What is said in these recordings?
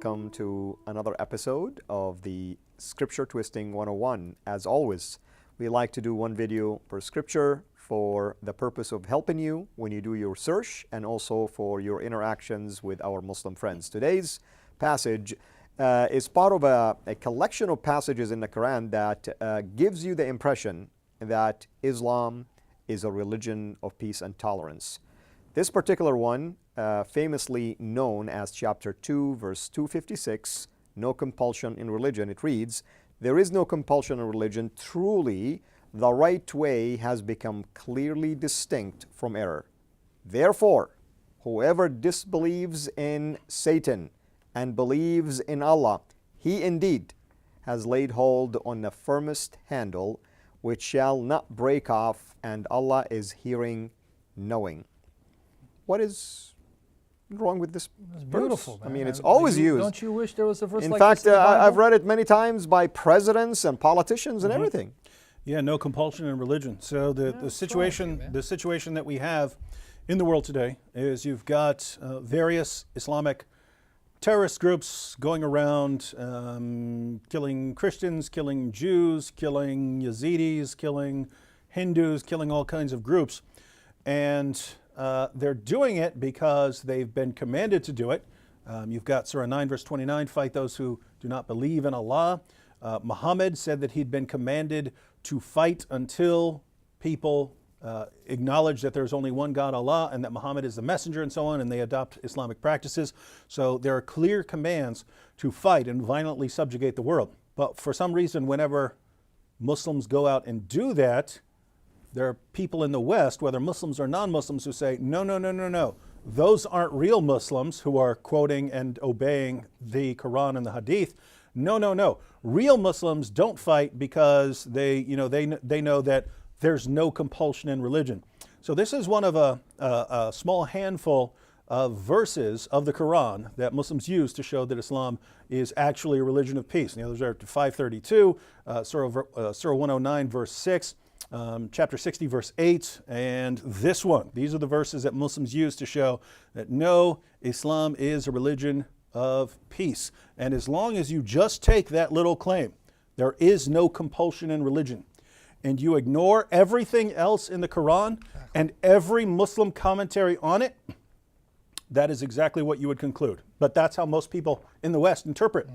welcome to another episode of the Scripture Twisting 101. As always, we like to do one video per scripture for the purpose of helping you when you do your search and also for your interactions with our Muslim friends. Today's passage is part of a collection of passages in the Quran that gives you the impression that Islam is a religion of peace and tolerance. This particular one, famously known as chapter 2, verse 256, no compulsion in religion, it reads, "There is no compulsion in religion. Truly, the right way has become clearly distinct from error. Therefore, whoever disbelieves in Satan and believes in Allah, he indeed has laid hold on the firmest handle, which shall not break off, and Allah is hearing, knowing." What is wrong with this verse? Beautiful, man. I mean, it's always used. Don't you wish there was a verse in like fact, this in the Bible? I've read it many times by presidents and politicians and everything. Yeah, no compulsion in religion. So the situation that we have in the world today is you've got various Islamic terrorist groups going around killing Christians, killing Jews, killing Yazidis, killing Hindus, killing all kinds of groups. And they're doing it because they've been commanded to do it. You've got Surah 9, verse 29, fight those who do not believe in Allah. Muhammad said that he'd been commanded to fight until people acknowledge that there's only one God, Allah, and that Muhammad is the messenger and so on, and they adopt Islamic practices. So there are clear commands to fight and violently subjugate the world. But for some reason, whenever Muslims go out and do that, there are people in the West, whether Muslims or non-Muslims, who say, no, no, no, no, no. Those aren't real Muslims who are quoting and obeying the Quran and the Hadith. No, no, no. Real Muslims don't fight because they know that there's no compulsion in religion. So this is one of a small handful of verses of the Quran that Muslims use to show that Islam is actually a religion of peace. And the others are 532, Surah 109, verse 6, chapter 60, verse 8, and this one. These are the verses that Muslims use to show that no, Islam is a religion of peace. And as long as you just take that little claim, there is no compulsion in religion, and you ignore everything else in the Quran and every Muslim commentary on it, that is exactly what you would conclude. But that's how most people in the West interpret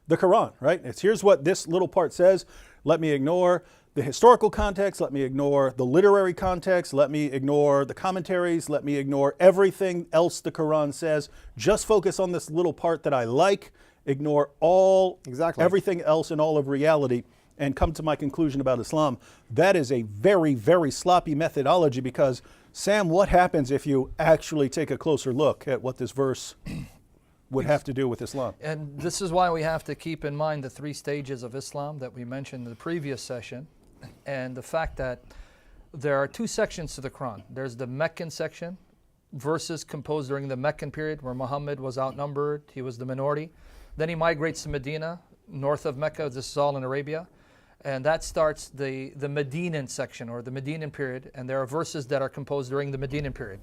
the Quran, right? Here's what this little part says. Let me ignore the historical context, let me ignore the literary context, let me ignore the commentaries, let me ignore everything else the Quran says. Just focus on this little part that I like, ignore everything else in all of reality, and come to my conclusion about Islam. That is a very, very sloppy methodology because, Sam, what happens if you actually take a closer look at what this verse would have to do with Islam? And this is why we have to keep in mind the 3 stages of Islam that we mentioned in the previous session, and the fact that there are 2 sections to the Quran. There's the Meccan section, verses composed during the Meccan period where Muhammad was outnumbered, he was the minority. Then he migrates to Medina, north of Mecca, this is all in Arabia. And that starts the Medinan section, or the Medinan period, and there are verses that are composed during the Medinan period.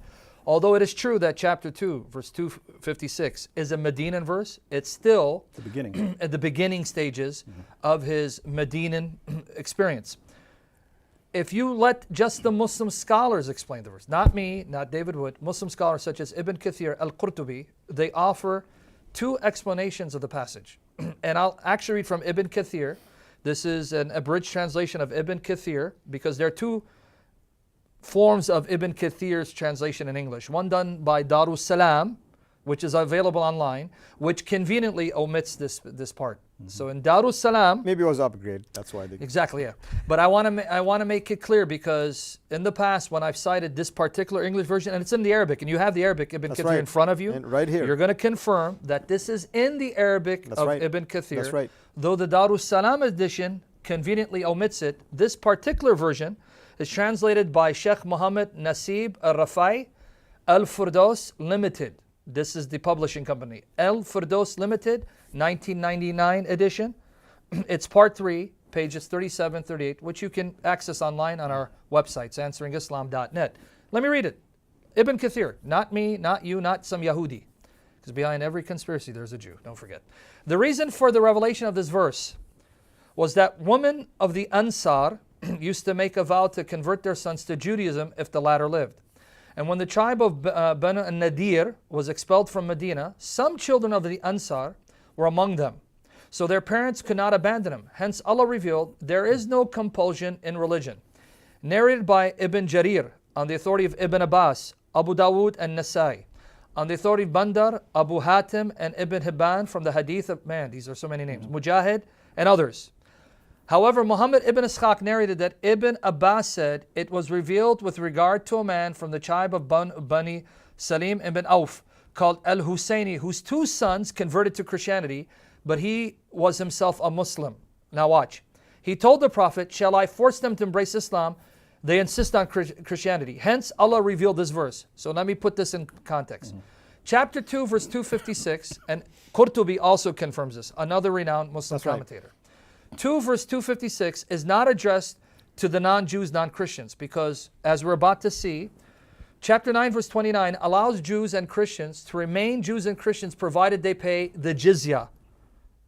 Although it is true that chapter 2, verse 256 is a Medinan verse, it's still the beginning. At the beginning stages of his Medinan experience. If you let just the Muslim scholars explain the verse, not me, not David Wood, Muslim scholars such as Ibn Kathir, Al-Qurtubi, they offer 2 explanations of the passage. And I'll actually read from Ibn Kathir. This is an abridged translation of Ibn Kathir, because there are 2 forms of Ibn Kathir's translation in English. One done by Darus Salam, which is available online, which conveniently omits this part. So in Darus Salam, Maybe it was upgrade. That's why they... Exactly, yeah. But I want to make it clear, because in the past when I've cited this particular English version, and it's in the Arabic, and you have the Arabic Ibn Kathir in front of you, and right here, you're going to confirm that this is in the Arabic of Ibn Kathir. That's right. Though the Darus Salam edition conveniently omits it, this particular version is translated by Sheikh Muhammad Nasib Al-Rafai, Al-Firdaus Limited. This is the publishing company. Al-Firdaus Limited, 1999 edition. It's part 3, pages 37, 38, which you can access online on our websites, answeringislam.net. Let me read it. Ibn Kathir, not me, not you, not some Yahudi. Because behind every conspiracy, there's a Jew. Don't forget. The reason for the revelation of this verse was that women of the Ansar used to make a vow to convert their sons to Judaism if the latter lived. And when the tribe of Banu Nadir was expelled from Medina, some children of the Ansar were among them. So their parents could not abandon them. Hence Allah revealed, there is no compulsion in religion. Narrated by Ibn Jarir, on the authority of Ibn Abbas, Abu Dawood and Nasai. On the authority of Bandar, Abu Hatim and Ibn Hibban from the hadith of, man, these are so many names, Mujahid and others. However, Muhammad ibn Ishaq narrated that Ibn Abbas said it was revealed with regard to a man from the tribe of Bani Salim ibn Auf called Al-Husayni, whose two sons converted to Christianity, but he was himself a Muslim. Now watch. He told the Prophet, shall I force them to embrace Islam? They insist on Christianity. Hence, Allah revealed this verse. So let me put this in context. Chapter 2, verse 256, and Qurtubi also confirms this, another renowned Muslim commentator. 2 verse 256 is not addressed to the non-Jews, non-Christians, because as we're about to see, chapter 9 verse 29 allows Jews and Christians to remain Jews and Christians provided they pay the jizya,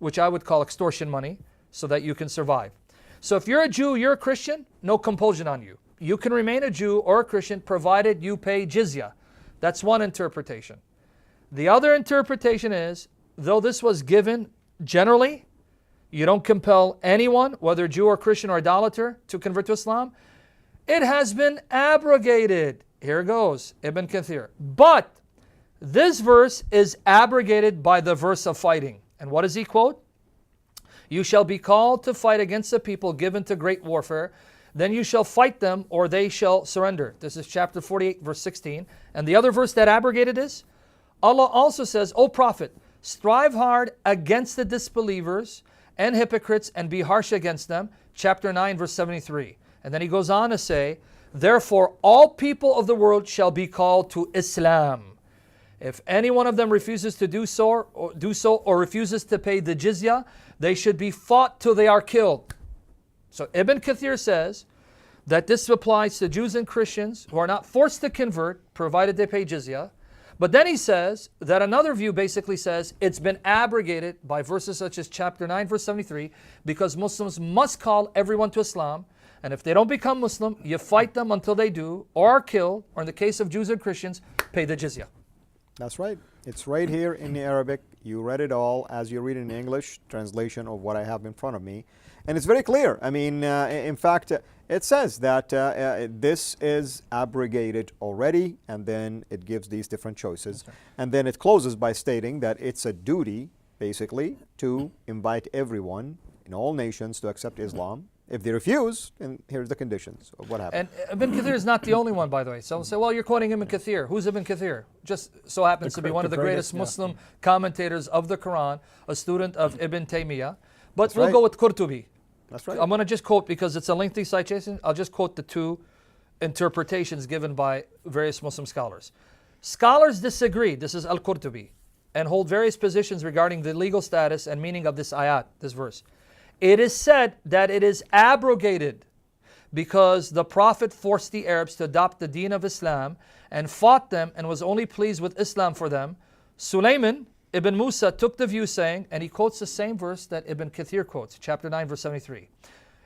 which I would call extortion money, so that you can survive. So if you're a Jew, you're a Christian, no compulsion on you. You can remain a Jew or a Christian provided you pay jizya. That's one interpretation. The other interpretation is, though this was given generally, you don't compel anyone, whether Jew or Christian or idolater, to convert to Islam. It has been abrogated. Here goes, Ibn Kathir. But this verse is abrogated by the verse of fighting. And what does he quote? You shall be called to fight against the people given to great warfare. Then you shall fight them, or they shall surrender. This is chapter 48, verse 16. And the other verse that abrogated is, Allah also says, O Prophet, strive hard against the disbelievers and hypocrites and be harsh against them. Chapter 9, verse 73. And then he goes on to say, therefore all people of the world shall be called to Islam. If any one of them refuses to do so or refuses to pay the jizya, they should be fought till they are killed. So Ibn Kathir says that this applies to Jews and Christians who are not forced to convert, provided they pay jizya. But then he says that another view basically says it's been abrogated by verses such as chapter 9, verse 73, because Muslims must call everyone to Islam. And if they don't become Muslim, you fight them until they do, or are killed, or in the case of Jews and Christians, pay the jizya. That's right. It's right here in the Arabic. You read it all as you read in English, translation of what I have in front of me. And it's very clear. I mean, in fact, it says that this is abrogated already, and then it gives these different choices. Right. And then it closes by stating that it's a duty, basically, to invite everyone in all nations to accept Islam. If they refuse, then here's the conditions of what happens. And Ibn Kathir is not the only one, by the way. So say, well, you're quoting Ibn Kathir. Who's Ibn Kathir? Just so happens to be one of the greatest Muslim commentators of the Quran, a student of Ibn Taymiyyah. But we'll go with Qurtubi. That's right. I'm going to just quote, because it's a lengthy citation, I'll just quote the two interpretations given by various Muslim scholars. Scholars disagree, this is Al-Qurtubi, and hold various positions regarding the legal status and meaning of this ayat, this verse. It is said that it is abrogated because the Prophet forced the Arabs to adopt the deen of Islam and fought them and was only pleased with Islam for them. Sulaiman Ibn Musa took the view saying, and he quotes the same verse that Ibn Kathir quotes, chapter 9, verse 73.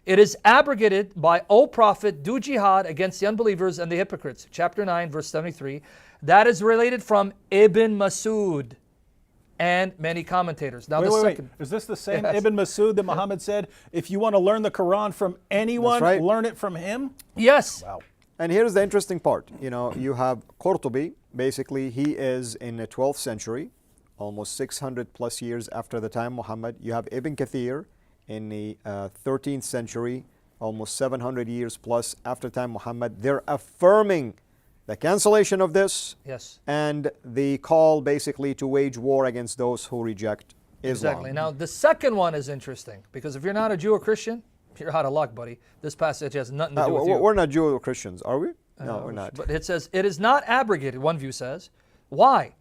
It is abrogated by, O Prophet, do jihad against the unbelievers and the hypocrites, chapter 9, verse 73. That is related from Ibn Masud and many commentators. Now, wait. Is this the same Ibn Masud that Muhammad said, if you want to learn the Quran from anyone, learn it from him? Yes. Wow. And here's the interesting part. You know, you have Qurtubi. Basically, he is in the 12th century, almost 600 plus years after the time Muhammad. You have Ibn Kathir in the 13th century, almost 700 years plus after time Muhammad. They're affirming the cancellation of this, and the call basically to wage war against those who reject Islam. Exactly. Now, the second one is interesting, because if you're not a Jew or Christian, you're out of luck, buddy. This passage has nothing to do with you. We're not Jew or Christians, are we? No, we're not. But it says, it is not abrogated, one view says. Why?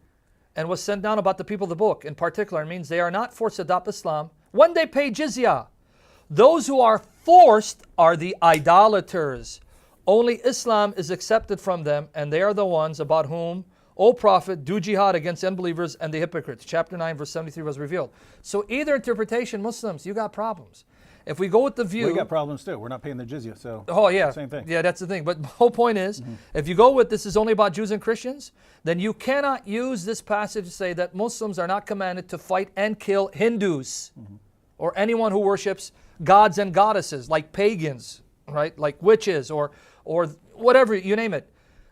And was sent down about the people of the book. In particular, it means they are not forced to adopt Islam when they pay jizya. Those who are forced are the idolaters. Only Islam is accepted from them, and they are the ones about whom O prophet, do jihad against unbelievers and the hypocrites. Chapter 9, verse 73 was revealed. So either interpretation, Muslims, you got problems. If we go with the view... We got problems too. We're not paying the jizya, so... Oh, yeah. Same thing. Yeah, that's the thing. But the whole point is, if you go with this is only about Jews and Christians, then you cannot use this passage to say that Muslims are not commanded to fight and kill Hindus or anyone who worships gods and goddesses, like pagans, right? Like witches or whatever, you name it.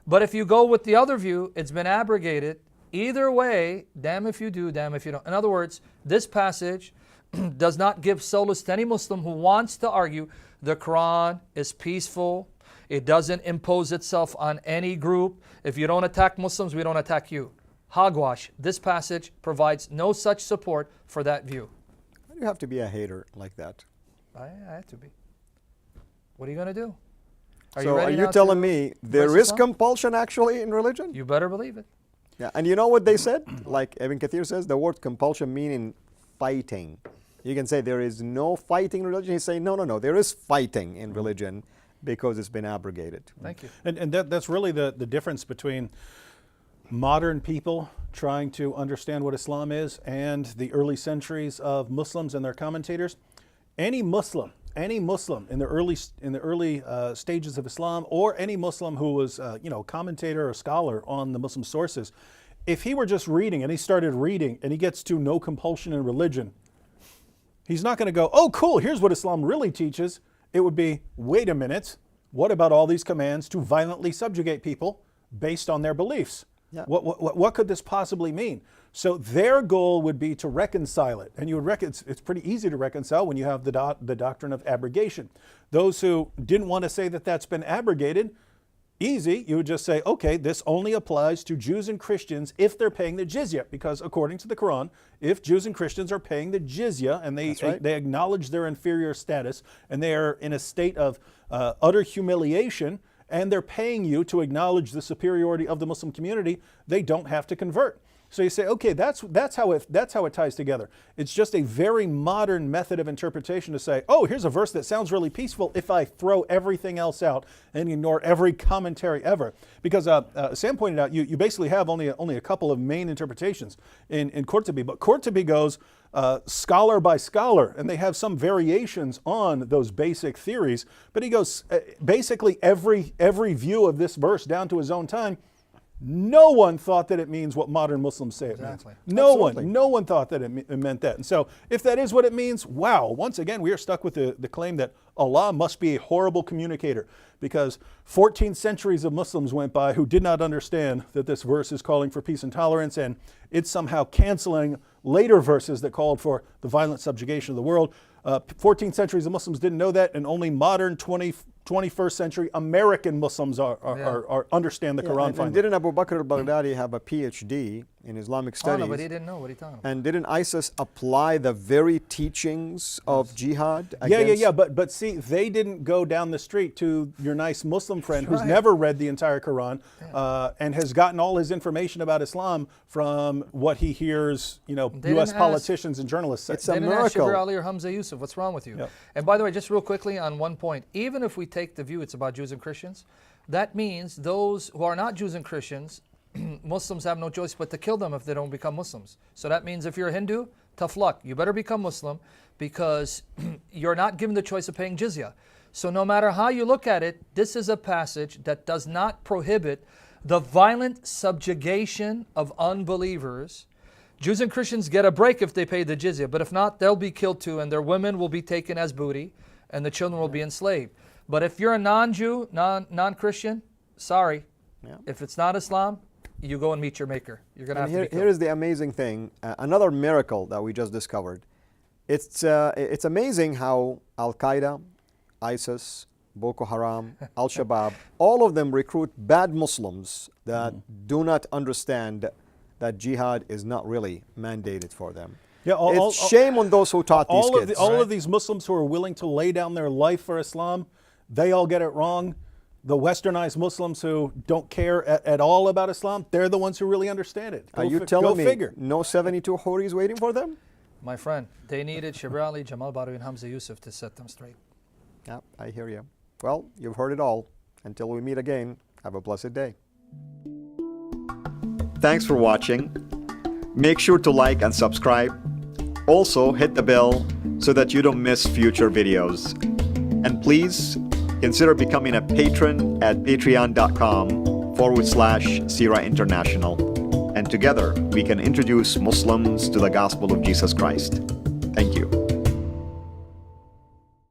But if you go with the other view, it's been abrogated. Either way, damn if you do, damn if you don't. In other words, this passage does not give solace to any Muslim who wants to argue the Quran is peaceful. It doesn't impose itself on any group. If you don't attack Muslims, we don't attack you. Hogwash. This passage provides no such support for that view. Why do you have to be a hater like that? I have to be. What are you going to do? Are you telling me there is compulsion actually in religion? You better believe it. Yeah, and you know what they said? Like Ibn Kathir says, the word compulsion meaning fighting. You can say there is no fighting in religion. He's saying, no, there is fighting in religion because it's been abrogated. Thank you. And that's really the difference between modern people trying to understand what Islam is and the early centuries of Muslims and their commentators. Any Muslim in the early stages of Islam, or any Muslim who was commentator or scholar on the Muslim sources, if he were just reading and he started reading and he gets to no compulsion in religion, he's not going to go, oh cool, here's what Islam really teaches. It would be, wait a minute, what about all these commands to violently subjugate people based on their beliefs? Yeah. What could this possibly mean? So their goal would be to reconcile it. And you would it's pretty easy to reconcile when you have the doctrine of abrogation. Those who didn't want to say that that's been abrogated, easy, you would just say, okay, this only applies to Jews and Christians if they're paying the jizya. Because according to the Quran, if Jews and Christians are paying the jizya and they acknowledge their inferior status and they are in a state of utter humiliation, and they're paying you to acknowledge the superiority of the Muslim community, they don't have to convert. So you say, okay, that's how it ties together. It's just a very modern method of interpretation to say, oh, here's a verse that sounds really peaceful if I throw everything else out and ignore every commentary ever. Because Sam pointed out, you basically have only a couple of main interpretations in Qurtubi, but Qurtubi goes scholar by scholar, and they have some variations on those basic theories. But he goes, basically every view of this verse down to his own time, no one thought that it means what modern Muslims say it means. No one thought that it meant that. And so if that is what it means, wow, once again, we are stuck with the claim that Allah must be a horrible communicator, because 14 centuries of Muslims went by who did not understand that this verse is calling for peace and tolerance, and it's somehow canceling later verses that called for the violent subjugation of the world. 14 centuries of Muslims didn't know that, and only modern 21st century American Muslims are understand the Quran finally. And didn't Abu Bakr al-Baghdadi have a PhD in Islamic studies? Oh, no, but he didn't know what he talking about. And didn't ISIS apply the very teachings of jihad against? Yeah. But see, they didn't go down the street to your nice Muslim friend who's never read the entire Quran and has gotten all his information about Islam from what he hears, U.S. politicians and journalists say. It's a miracle. Shibr Ali or Hamza Yusuf, what's wrong with you? Yep. And by the way, just real quickly on one point, even if we take the view it's about Jews and Christians, that means those who are not Jews and Christians, Muslims have no choice but to kill them if they don't become Muslims. So that means if you're a Hindu, tough luck. You better become Muslim, because you're not given the choice of paying jizya. So no matter how you look at it, this is a passage that does not prohibit the violent subjugation of unbelievers. Jews and Christians get a break if they pay the jizya, but if not, they'll be killed too, and their women will be taken as booty, and the children will be enslaved. But if you're a non-Jew, non-Christian, sorry. Yeah. If it's not Islam, you go and meet your maker. You're going to have to be killed. Here is the amazing thing, another miracle that we just discovered. It's amazing how Al-Qaeda, ISIS, Boko Haram, Al-Shabaab, all of them recruit bad Muslims that do not understand that jihad is not really mandated for them. Yeah, it's shame on those who taught these kids. All of these Muslims who are willing to lay down their life for Islam, they all get it wrong. The westernized Muslims who don't care at all about Islam, they're the ones who really understand it. Are you telling me no 72 Houris waiting for them? My friend, they needed Shibr Ali, Jamal Badawi, and Hamza Yusuf to set them straight. Yeah, I hear you. Well, you've heard it all. Until we meet again, have a blessed day. Thanks for watching. Make sure to like and subscribe. Also, hit the bell so that you don't miss future videos. And please consider becoming a patron at patreon.com/Sira International. And together we can introduce Muslims to the gospel of Jesus Christ. Thank you.